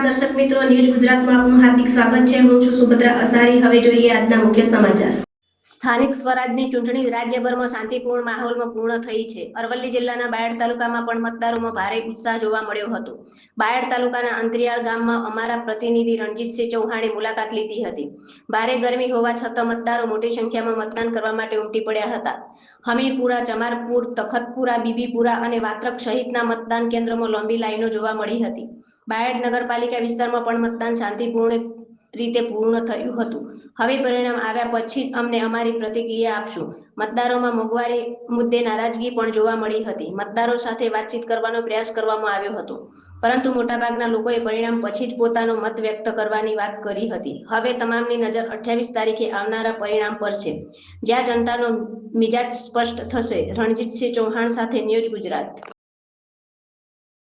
દર્શક મિત્રો, ન્યૂઝ ગુજરાતમાં આપનું હાર્દિક સ્વાગત છે। હું છું સુભદ્રા અસારી। હવે જોઈએ આજના મુખ્ય સમાચાર। સ્થાનિક સ્વરાજની ચૂંટણી રાજ્યભરમાં શાંતિપૂર્ણ માહોલમાં પૂર્ણ થઈ છે। અરવલ્લી જિલ્લાના બાયડ તાલુકામાં પણ મતદારોમાં ભારે ઉત્સાહ જોવા મળ્યો હતો। બાયડ તાલુકાના અંતરિયાળ ગામમાં અમારા પ્રતિનિધિ રણજીતસિંહ ચૌહાણે મુલાકાત લીધી હતી। ભારે ગરમી હોવા છતાં મતદારો મોટી સંખ્યામાં મતદાન કરવા માટે ઉમટી પડ્યા હતા। હમીરપુરા, જમાલપુર, તખતપુરા, બીબીપુરા અને વાત્રક સહિતના મતદાન કેન્દ્રોમાં લાંબી લાઈનો જોવા મળી હતી। બાયડ નગરપાલિકા વિસ્તારમાં પણ મતદાન શાંતિપૂર્ણ રીતે પૂર્ણ થયું હતું। હવે પરિણામ આવ્યા પછી જ અમને અમારી પ્રતિક્રિયા આપશું। મતદારોમાં મોંઘવારી મુદ્દે નારાજગી પણ જોવા મળી હતી। મતદારો સાથે વાતચીત કરવાનો પ્રયાસ કરવામાં આવ્યો હતો, પરંતુ મોટાભાગના લોકોએ પરિણામ પછી જ પોતાનો મત વ્યક્ત કરવાની વાત કરી હતી। હવે તમામની નજર 28 તારીખે આવનારા પરિણામ પર છે, જ્યાં જનતાનો મિજાજ સ્પષ્ટ થશે। રણજીતસિંહ ચૌહાણ સાથે ન્યૂઝ ગુજરાત।